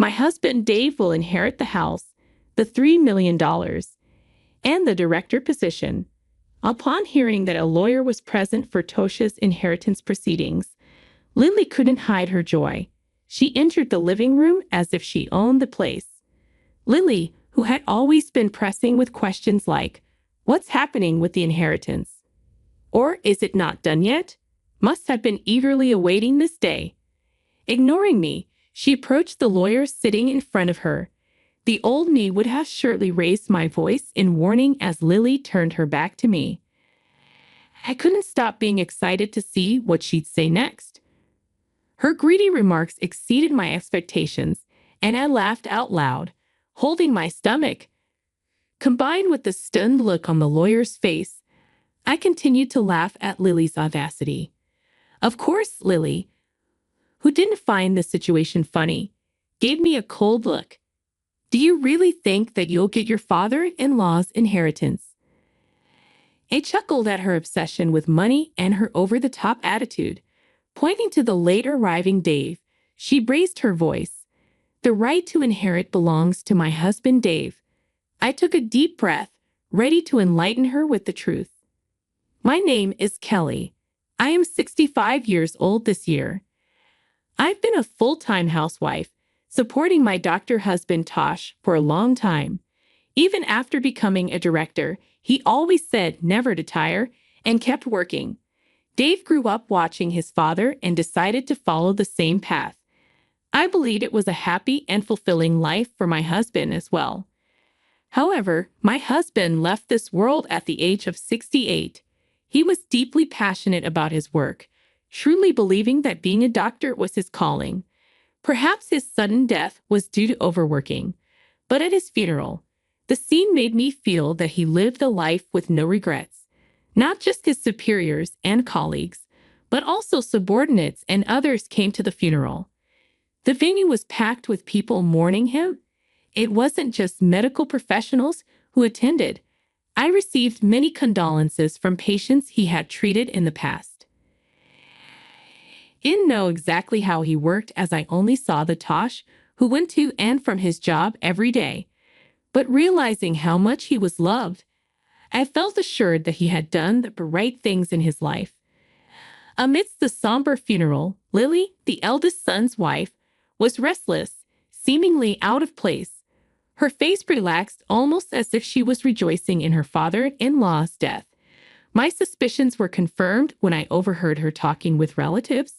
My husband Dave will inherit the house, the $3 million, and the director position. Upon hearing that a lawyer was present for Tosha's inheritance proceedings, Lily couldn't hide her joy. She entered the living room as if she owned the place. Lily, who had always been pressing with questions like, "What's happening with the inheritance?" or "Is it not done yet?" must have been eagerly awaiting this day. Ignoring me, she approached the lawyer sitting in front of her. The old me would have surely raised my voice in warning as Lily turned her back to me. I couldn't stop being excited to see what she'd say next. Her greedy remarks exceeded my expectations, and I laughed out loud, holding my stomach. Combined with the stunned look on the lawyer's face, I continued to laugh at Lily's audacity. Of course, Lily, who didn't find the situation funny, gave me a cold look. Do you really think that you'll get your father-in-law's inheritance? I chuckled at her obsession with money and her over-the-top attitude. Pointing to the late-arriving Dave, she raised her voice. The right to inherit belongs to my husband Dave. I took a deep breath, ready to enlighten her with the truth. My name is Kelly. I am 65 years old this year. I've been a full-time housewife, supporting my doctor husband Tosh for a long time. Even after becoming a director, he always said never to tire and kept working. Dave grew up watching his father and decided to follow the same path. I believed it was a happy and fulfilling life for my husband as well. However, my husband left this world at the age of 68. He was deeply passionate about his work, truly believing that being a doctor was his calling. Perhaps his sudden death was due to overworking, but at his funeral, the scene made me feel that he lived a life with no regrets. Not just his superiors and colleagues, but also subordinates and others came to the funeral. The venue was packed with people mourning him. It wasn't just medical professionals who attended. I received many condolences from patients he had treated in the past. I didn't know exactly how he worked as I only saw the Tosh who went to and from his job every day. But realizing how much he was loved, I felt assured that he had done the right things in his life. Amidst the somber funeral, Lily, the eldest son's wife, was restless, seemingly out of place. Her face relaxed almost as if she was rejoicing in her father-in-law's death. My suspicions were confirmed when I overheard her talking with relatives.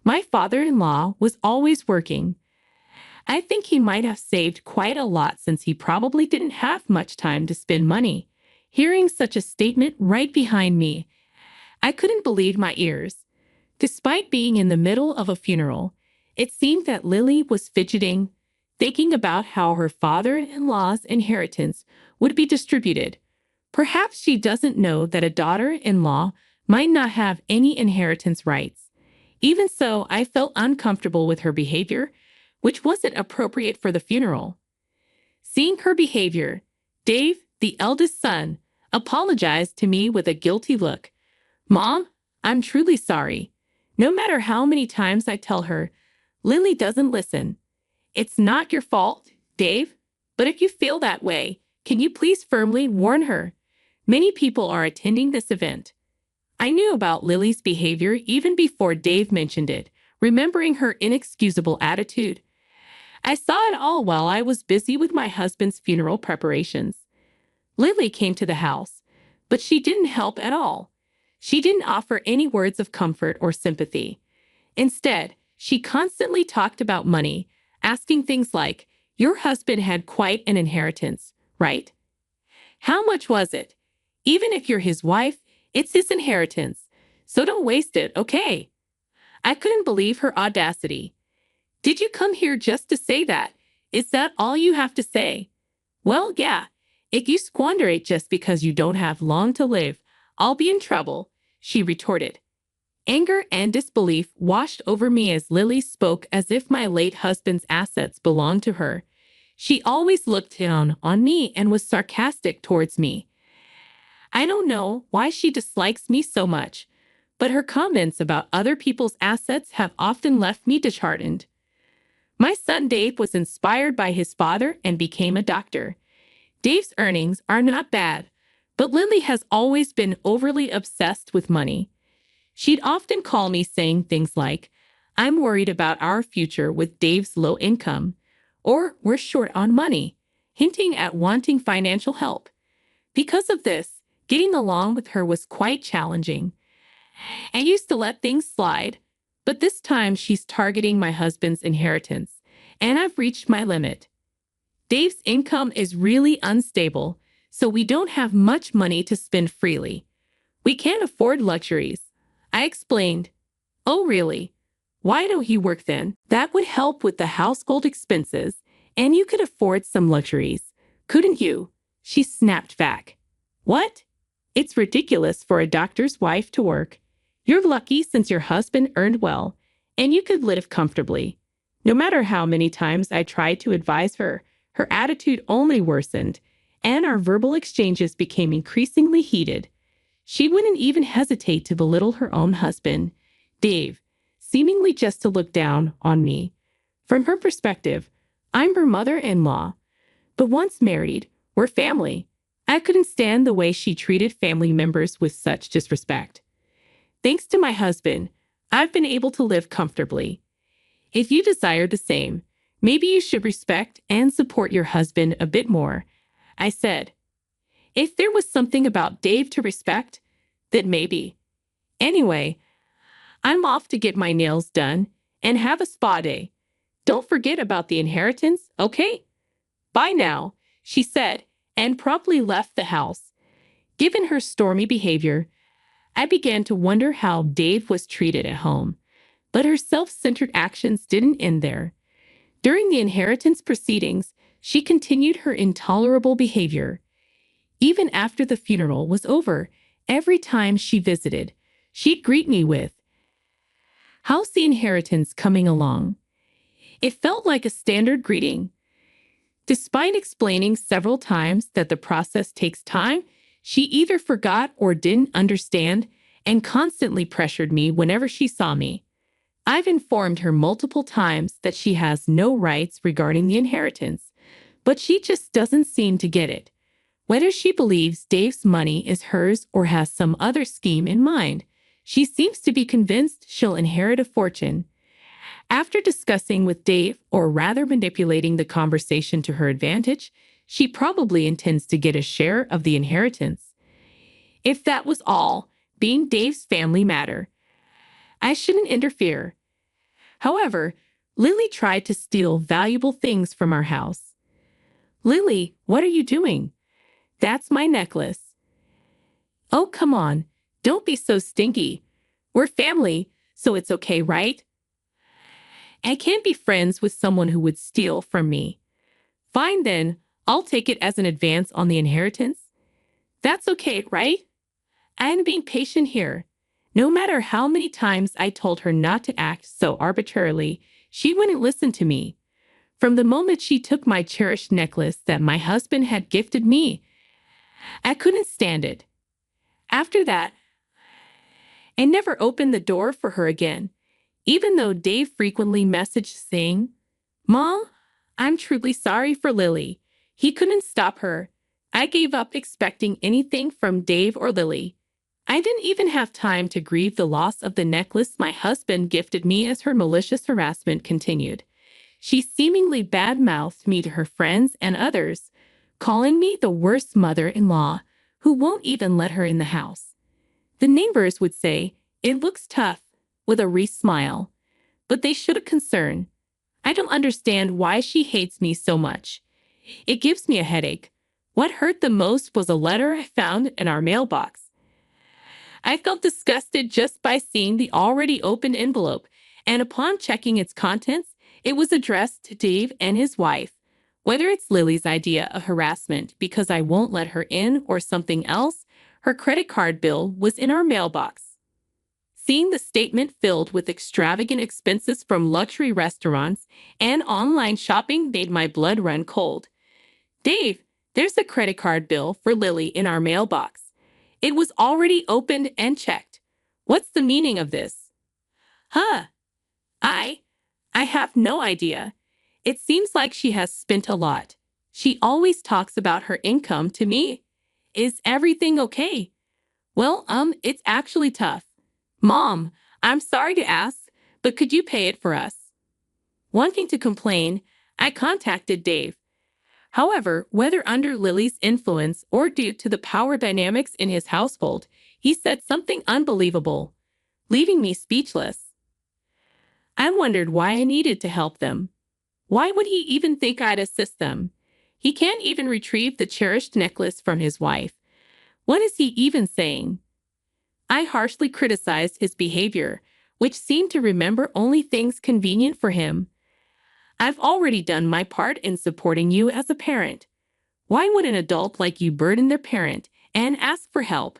My father-in-law was always working. I think he might have saved quite a lot since he probably didn't have much time to spend money. Hearing such a statement right behind me, I couldn't believe my ears. Despite being in the middle of a funeral, it seemed that Lily was fidgeting, thinking about how her father-in-law's inheritance would be distributed. Perhaps she doesn't know that a daughter-in-law might not have any inheritance rights. Even so, I felt uncomfortable with her behavior, which wasn't appropriate for the funeral. Seeing her behavior, Dave, the eldest son, apologized to me with a guilty look. "Mom, I'm truly sorry. No matter how many times I tell her, Lily doesn't listen. It's not your fault, Dave, but if you feel that way, can you please firmly warn her? Many people are attending this event." I knew about Lily's behavior even before Dave mentioned it, remembering her inexcusable attitude. I saw it all while I was busy with my husband's funeral preparations. Lily came to the house, but she didn't help at all. She didn't offer any words of comfort or sympathy. Instead, she constantly talked about money, asking things like, "Your husband had quite an inheritance, right? How much was it? Even if you're his wife, it's his inheritance, so don't waste it, okay?" I couldn't believe her audacity. "Did you come here just to say that? Is that all you have to say?" "Well, yeah. If you squander it just because you don't have long to live, I'll be in trouble," she retorted. Anger and disbelief washed over me as Lily spoke as if my late husband's assets belonged to her. She always looked down on me and was sarcastic towards me. I don't know why she dislikes me so much, but her comments about other people's assets have often left me disheartened. My son Dave was inspired by his father and became a doctor. Dave's earnings are not bad, but Lily has always been overly obsessed with money. She'd often call me saying things like, "I'm worried about our future with Dave's low income," or "We're short on money," hinting at wanting financial help. Because of this, getting along with her was quite challenging. I used to let things slide, but this time she's targeting my husband's inheritance, and I've reached my limit. Dave's income is really unstable, so we don't have much money to spend freely. We can't afford luxuries. I explained. "Oh, really? Why don't you work then? That would help with the household expenses, and you could afford some luxuries, couldn't you?" She snapped back. "What? It's ridiculous for a doctor's wife to work. You're lucky since your husband earned well, and you could live comfortably." No matter how many times I tried to advise her, her attitude only worsened, and our verbal exchanges became increasingly heated. She wouldn't even hesitate to belittle her own husband, Dave, seemingly just to look down on me. From her perspective, I'm her mother-in-law, but once married, we're family. I couldn't stand the way she treated family members with such disrespect. Thanks to my husband, I've been able to live comfortably. If you desire the same, maybe you should respect and support your husband a bit more, I said. If there was something about Dave to respect, then maybe. Anyway, I'm off to get my nails done and have a spa day. Don't forget about the inheritance, okay? Bye now, she said, and promptly left the house. Given her stormy behavior, I began to wonder how Dave was treated at home. But her self-centered actions didn't end there. During the inheritance proceedings, she continued her intolerable behavior. Even after the funeral was over, every time she visited, she'd greet me with, "How's the inheritance coming along?" It felt like a standard greeting. Despite explaining several times that the process takes time, she either forgot or didn't understand and constantly pressured me whenever she saw me. I've informed her multiple times that she has no rights regarding the inheritance, but she just doesn't seem to get it. Whether she believes Dave's money is hers or has some other scheme in mind, she seems to be convinced she'll inherit a fortune. After discussing with Dave, or rather manipulating the conversation to her advantage, she probably intends to get a share of the inheritance. If that was all, being Dave's family matter, I shouldn't interfere. However, Lily tried to steal valuable things from our house. "Lily, what are you doing?" "That's my necklace." "Oh, come on. Don't be so stinky. We're family, so it's okay, right?" I can't be friends with someone who would steal from me. "Fine then, I'll take it as an advance on the inheritance." "That's okay, right?" I'm being patient here. No matter how many times I told her not to act so arbitrarily, she wouldn't listen to me. From the moment she took my cherished necklace that my husband had gifted me, I couldn't stand it. After that, I never opened the door for her again, even though Dave frequently messaged saying, "Mom, I'm truly sorry for Lily." He couldn't stop her. I gave up expecting anything from Dave or Lily. I didn't even have time to grieve the loss of the necklace my husband gifted me as her malicious harassment continued. She seemingly bad-mouthed me to her friends and others, calling me the worst mother-in-law who won't even let her in the house. The neighbors would say, "It looks tough," with a wry smile, but they shouldn't concern. I don't understand why she hates me so much. It gives me a headache. What hurt the most was a letter I found in our mailbox. I felt disgusted just by seeing the already opened envelope, and upon checking its contents, it was addressed to Dave and his wife. Whether it's Lily's idea of harassment because I won't let her in or something else, her credit card bill was in our mailbox. Seeing the statement filled with extravagant expenses from luxury restaurants and online shopping made my blood run cold. "Dave, there's a credit card bill for Lily in our mailbox. It was already opened and checked. What's the meaning of this?" "Huh? I have no idea. It seems like she has spent a lot. She always talks about her income to me. Is everything okay? Well, it's actually tough. Mom, I'm sorry to ask, but could you pay it for us? Wanting to complain, I contacted Dave. However, whether under Lily's influence or due to the power dynamics in his household, he said something unbelievable, leaving me speechless. I wondered why I needed to help them. Why would he even think I'd assist them? He can't even retrieve the cherished necklace from his wife. What is he even saying? I harshly criticized his behavior, which seemed to remember only things convenient for him. I've already done my part in supporting you as a parent. Why would an adult like you burden their parent and ask for help?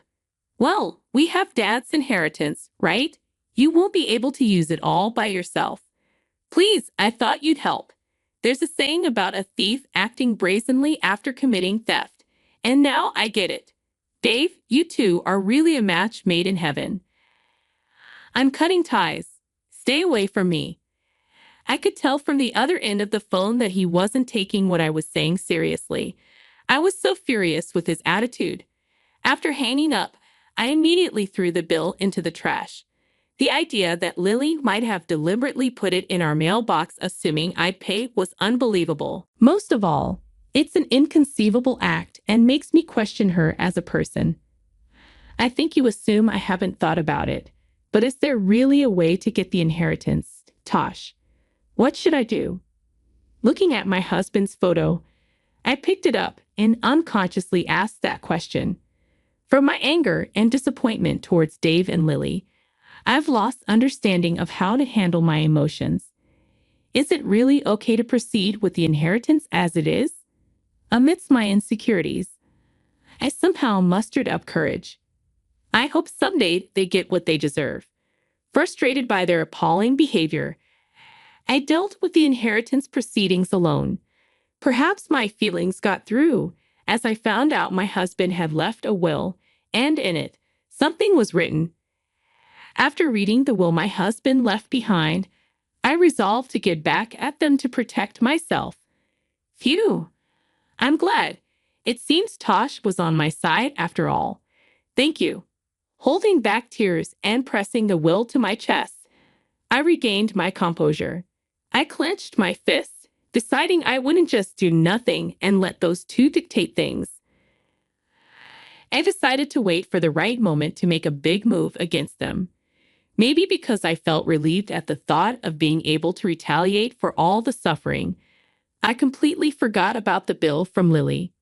Well, we have dad's inheritance, right? You won't be able to use it all by yourself. Please, I thought you'd help. There's a saying about a thief acting brazenly after committing theft. And now I get it. Dave, you two are really a match made in heaven. I'm cutting ties. Stay away from me. I could tell from the other end of the phone that he wasn't taking what I was saying seriously. I was so furious with his attitude. After hanging up, I immediately threw the bill into the trash. The idea that Lily might have deliberately put it in our mailbox assuming I'd pay was unbelievable. Most of all, it's an inconceivable act and makes me question her as a person. I think you assume I haven't thought about it, but is there really a way to get the inheritance, Tosh? What should I do? Looking at my husband's photo, I picked it up and unconsciously asked that question. From my anger and disappointment towards Dave and Lily, I've lost understanding of how to handle my emotions. Is it really okay to proceed with the inheritance as it is? Amidst my insecurities, I somehow mustered up courage. I hope someday they get what they deserve. Frustrated by their appalling behavior, I dealt with the inheritance proceedings alone. Perhaps my feelings got through, as I found out my husband had left a will, and in it, something was written. After reading the will my husband left behind, I resolved to get back at them to protect myself. Phew! I'm glad. It seems Tosh was on my side after all. Thank you. Holding back tears and pressing the will to my chest, I regained my composure. I clenched my fists, deciding I wouldn't just do nothing and let those two dictate things. I decided to wait for the right moment to make a big move against them. Maybe because I felt relieved at the thought of being able to retaliate for all the suffering, I completely forgot about the bill from Lily.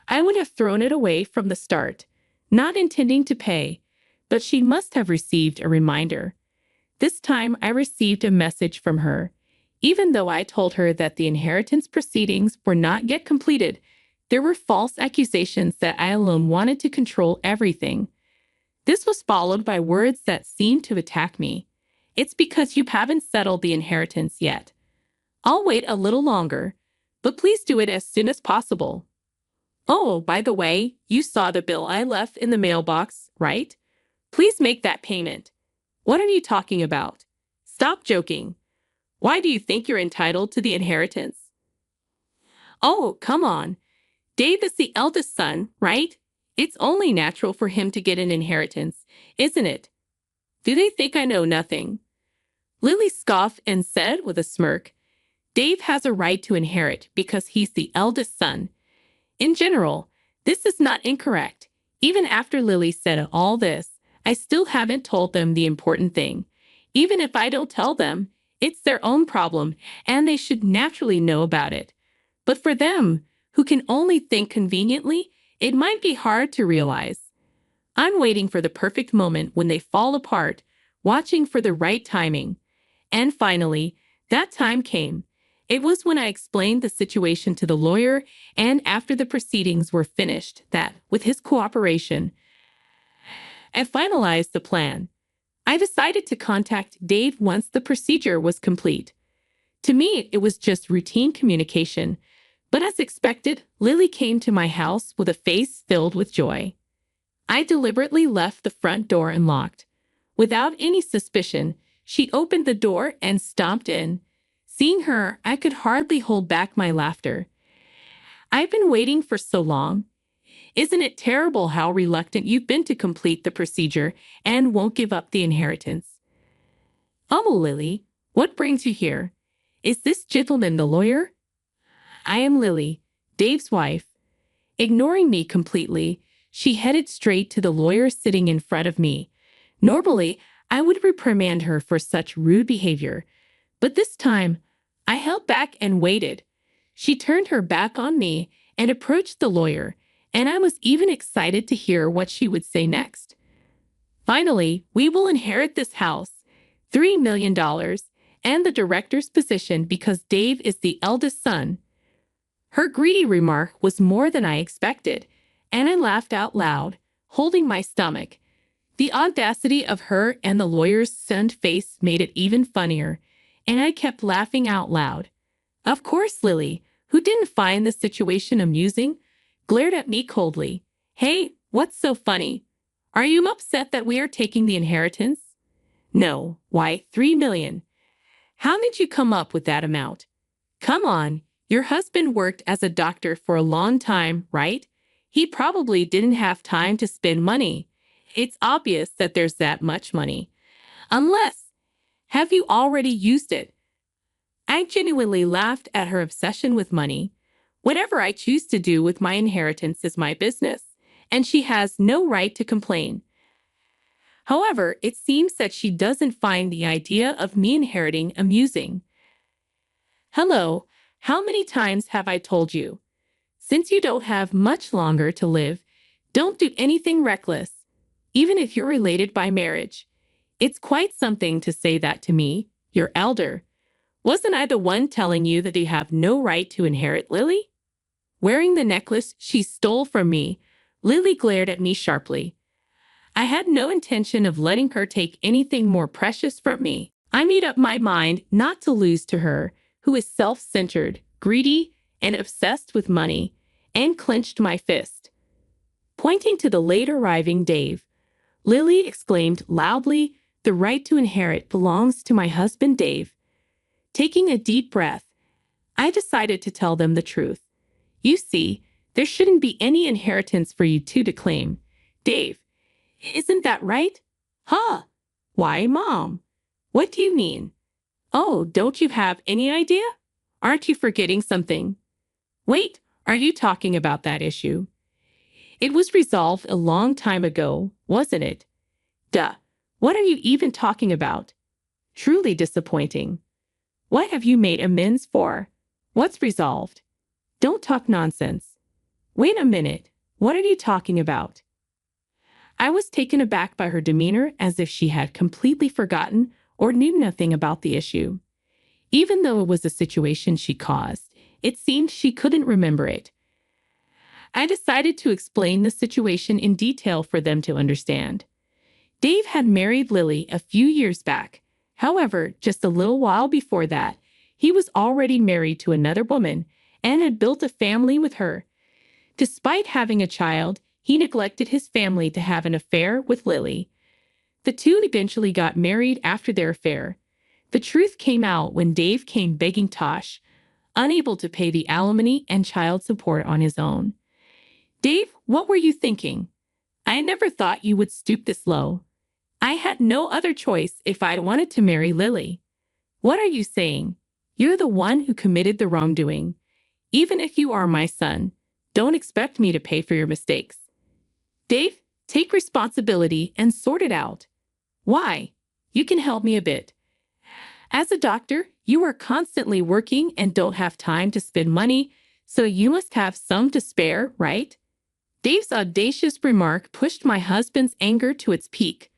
I would have thrown it away from the start, not intending to pay, but she must have received a reminder. This time I received a message from her. Even though I told her that the inheritance proceedings were not yet completed, there were false accusations that I alone wanted to control everything. This was followed by words that seemed to attack me. It's because you haven't settled the inheritance yet. I'll wait a little longer, but please do it as soon as possible. Oh, by the way, you saw the bill I left in the mailbox, right? Please make that payment. What are you talking about? Stop joking. Why do you think you're entitled to the inheritance? Oh, come on. Dave is the eldest son, right? It's only natural for him to get an inheritance, isn't it? Do they think I know nothing? Lily scoffed and said with a smirk, Dave has a right to inherit because he's the eldest son. In general, this is not incorrect. Even after Lily said all this, I still haven't told them the important thing. Even if I don't tell them, it's their own problem, and they should naturally know about it. But for them, who can only think conveniently, it might be hard to realize. I'm waiting for the perfect moment when they fall apart, watching for the right timing. And finally, that time came. It was when I explained the situation to the lawyer and after the proceedings were finished that, with his cooperation, I finalized the plan. I decided to contact Dave once the procedure was complete. To me, it was just routine communication, but as expected, Lily came to my house with a face filled with joy. I deliberately left the front door unlocked. Without any suspicion, she opened the door and stomped in. Seeing her, I could hardly hold back my laughter. I've been waiting for so long. Isn't it terrible how reluctant you've been to complete the procedure and won't give up the inheritance? Oh, Lily, what brings you here? Is this gentleman the lawyer? I am Lily, Dave's wife. Ignoring me completely, she headed straight to the lawyer sitting in front of me. Normally, I would reprimand her for such rude behavior, but this time, I held back and waited. She turned her back on me and approached the lawyer, and I was even excited to hear what she would say next. Finally, we will inherit this house, $3 million, and the director's position because Dave is the eldest son. Her greedy remark was more than I expected, and I laughed out loud, holding my stomach. The audacity of her and the lawyer's stunned face made it even funnier, and I kept laughing out loud. Of course, Lily, who didn't find the situation amusing, glared at me coldly. Hey, what's so funny? Are you upset that we are taking the inheritance? No, why, 3 million. How did you come up with that amount? Come on, your husband worked as a doctor for a long time, right? He probably didn't have time to spend money. It's obvious that there's that much money. Unless, have you already used it? I genuinely laughed at her obsession with money. Whatever I choose to do with my inheritance is my business, and she has no right to complain. However, it seems that she doesn't find the idea of me inheriting amusing. Hello, how many times have I told you? Since you don't have much longer to live, don't do anything reckless, even if you're related by marriage. It's quite something to say that to me, your elder. Wasn't I the one telling you that you have no right to inherit, Lily? Wearing the necklace she stole from me, Lily glared at me sharply. I had no intention of letting her take anything more precious from me. I made up my mind not to lose to her, who is self-centered, greedy, and obsessed with money, and clenched my fist. Pointing to the late-arriving Dave, Lily exclaimed loudly, "The right to inherit belongs to my husband Dave." Taking a deep breath, I decided to tell them the truth. You see, there shouldn't be any inheritance for you two to claim. Dave, isn't that right? Huh? Why, Mom? What do you mean? Oh, don't you have any idea? Aren't you forgetting something? Wait, are you talking about that issue? It was resolved a long time ago, wasn't it? Duh, what are you even talking about? Truly disappointing. What have you made amends for? What's resolved? Don't talk nonsense. Wait a minute, what are you talking about? I was taken aback by her demeanor as if she had completely forgotten or knew nothing about the issue. Even though it was a situation she caused, it seemed she couldn't remember it. I decided to explain the situation in detail for them to understand. Dave had married Lily a few years back. However, just a little while before that, he was already married to another woman and had built a family with her. Despite having a child, he neglected his family to have an affair with Lily. The two eventually got married after their affair. The truth came out when Dave came begging Tosh, unable to pay the alimony and child support on his own. Dave, what were you thinking? I never thought you would stoop this low. I had no other choice if I'd wanted to marry Lily. What are you saying? You're the one who committed the wrongdoing. Even if you are my son, don't expect me to pay for your mistakes. Dave, take responsibility and sort it out. Why? You can help me a bit. As a doctor, you are constantly working and don't have time to spend money, so you must have some to spare, right? Dave's audacious remark pushed my husband's anger to its peak.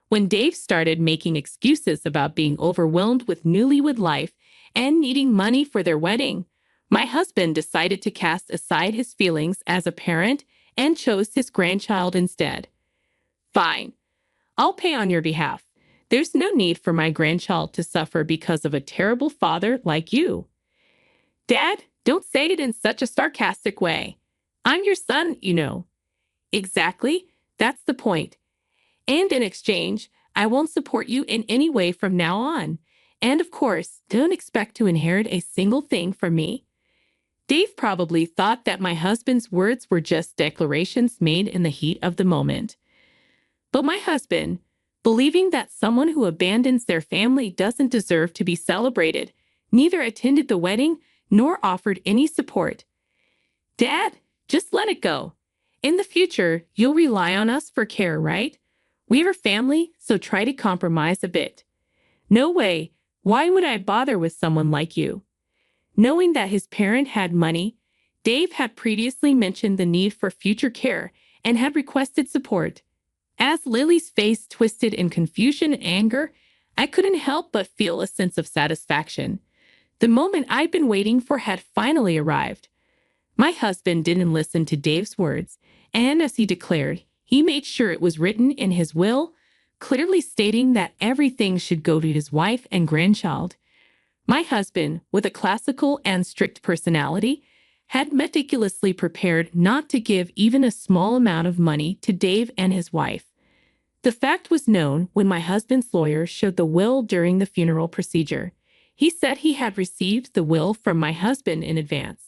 When Dave started making excuses about being overwhelmed with newlywed life and needing money for their wedding, my husband decided to cast aside his feelings as a parent and chose his grandchild instead. Fine. I'll pay on your behalf. There's no need for my grandchild to suffer because of a terrible father like you. Dad, don't say it in such a sarcastic way. I'm your son, you know. Exactly. That's the point. And in exchange, I won't support you in any way from now on. And of course, don't expect to inherit a single thing from me. Dave probably thought that my husband's words were just declarations made in the heat of the moment. But my husband, believing that someone who abandons their family doesn't deserve to be celebrated, neither attended the wedding nor offered any support. Dad, just let it go. In the future, you'll rely on us for care, right? We're family, so try to compromise a bit. No way. Why would I bother with someone like you? Knowing that his parent had money, Dave had previously mentioned the need for future care and had requested support. As Lily's face twisted in confusion and anger, I couldn't help but feel a sense of satisfaction. The moment I'd been waiting for had finally arrived. My husband didn't listen to Dave's words, and as he declared, he made sure it was written in his will, clearly stating that everything should go to his wife and grandchild. My husband, with a classical and strict personality, had meticulously prepared not to give even a small amount of money to Dave and his wife. The fact was known when my husband's lawyer showed the will during the funeral procedure. He said he had received the will from my husband in advance.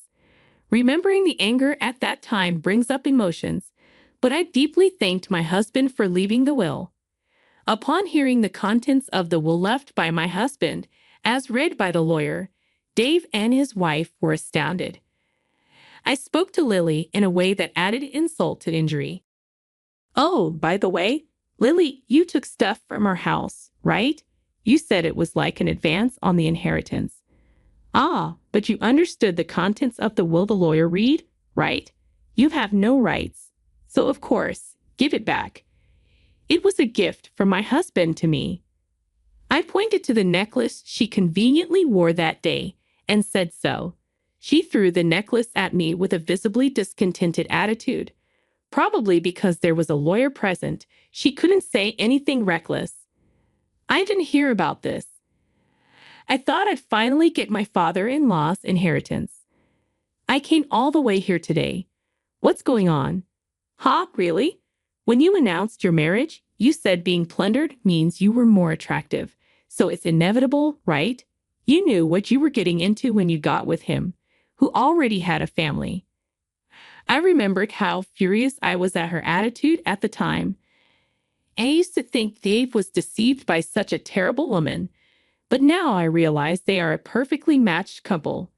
Remembering the anger at that time brings up emotions, but I deeply thanked my husband for leaving the will. Upon hearing the contents of the will left by my husband, as read by the lawyer, Dave and his wife were astounded. I spoke to Lily in a way that added insult to injury. "Oh, by the way, Lily, you took stuff from our house, right? You said it was like an advance on the inheritance." "Ah, but you understood the contents of the will the lawyer read, right? You have no rights. So, of course, give it back. It was a gift from my husband to me." I pointed to the necklace she conveniently wore that day and said so. She threw the necklace at me with a visibly discontented attitude. Probably because there was a lawyer present, she couldn't say anything reckless. "I didn't hear about this. I thought I'd finally get my father-in-law's inheritance. I came all the way here today. What's going on?" "Huh, really? When you announced your marriage, you said being plundered means you were more attractive. So it's inevitable, right? You knew what you were getting into when you got with him, who already had a family." I remembered how furious I was at her attitude at the time. I used to think Dave was deceived by such a terrible woman, but now I realize they are a perfectly matched couple.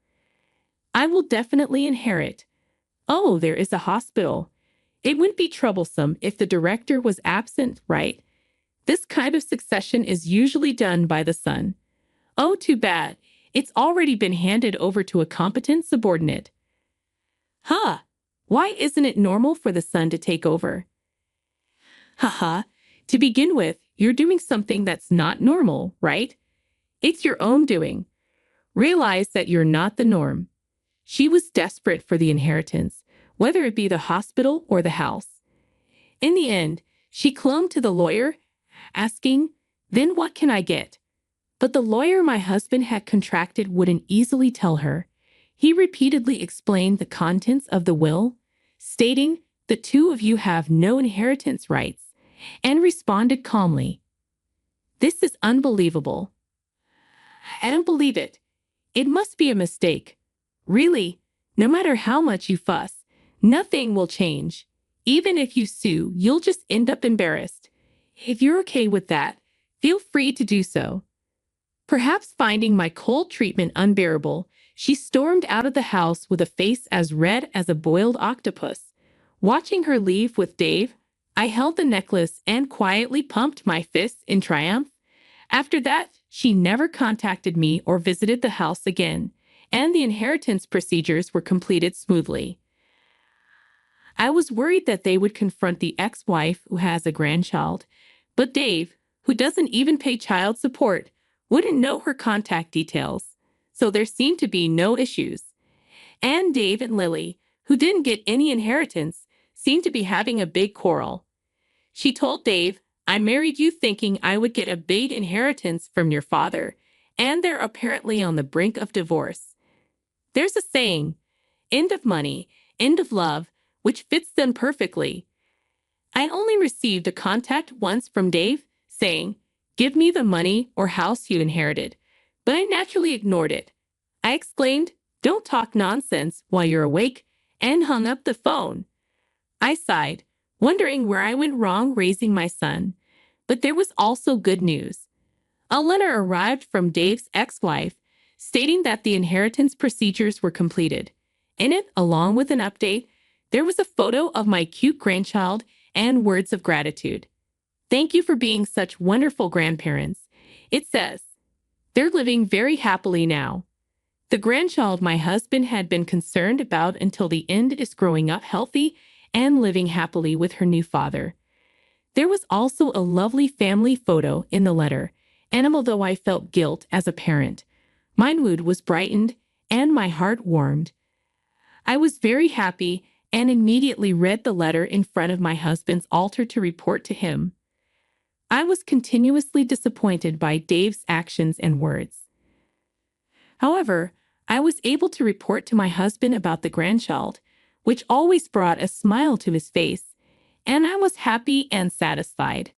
"I will definitely inherit. Oh, there is a hospital. It wouldn't be troublesome if the director was absent, right? This kind of succession is usually done by the son. Oh, too bad. It's already been handed over to a competent subordinate." "Huh. Why isn't it normal for the son to take over?" "Haha. To begin with, you're doing something that's not normal, right? It's your own doing. Realize that you're not the norm." She was desperate for the inheritance, whether it be the hospital or the house. In the end, she clung to the lawyer, asking, "Then what can I get?" But the lawyer my husband had contracted wouldn't easily tell her. He repeatedly explained the contents of the will, stating, "The two of you have no inheritance rights," and responded calmly, "This is unbelievable. I don't believe it. It must be a mistake. Really, no matter how much you fuss, nothing will change. Even if you sue, you'll just end up embarrassed. If you're okay with that, feel free to do so." Perhaps finding my cold treatment unbearable, she stormed out of the house with a face as red as a boiled octopus. Watching her leave with Dave, I held the necklace and quietly pumped my fists in triumph. After that, she never contacted me or visited the house again, and the inheritance procedures were completed smoothly. I was worried that they would confront the ex-wife who has a grandchild, but Dave, who doesn't even pay child support, wouldn't know her contact details, so there seemed to be no issues. And Dave and Lily, who didn't get any inheritance, seemed to be having a big quarrel. She told Dave, "I married you thinking I would get a big inheritance from your father, and they're apparently on the brink of divorce. There's a saying, end of money, end of love, which fits them perfectly." I only received a contact once from Dave saying, "Give me the money or house you inherited," but I naturally ignored it. I exclaimed, "Don't talk nonsense while you're awake," and hung up the phone. I sighed, wondering where I went wrong raising my son. But there was also good news. A letter arrived from Dave's ex-wife, stating that the inheritance procedures were completed. In it, along with an update, there was a photo of my cute grandchild and words of gratitude. "Thank you for being such wonderful grandparents," it says. "They're living very happily now." The grandchild my husband had been concerned about until the end is growing up healthy and living happily with her new father. There was also a lovely family photo in the letter, and although I felt guilt as a parent, my mood was brightened and my heart warmed. I was very happy and immediately read the letter in front of my husband's altar to report to him. I was continuously disappointed by Dave's actions and words. However, I was able to report to my husband about the grandchild, which always brought a smile to his face, and I was happy and satisfied.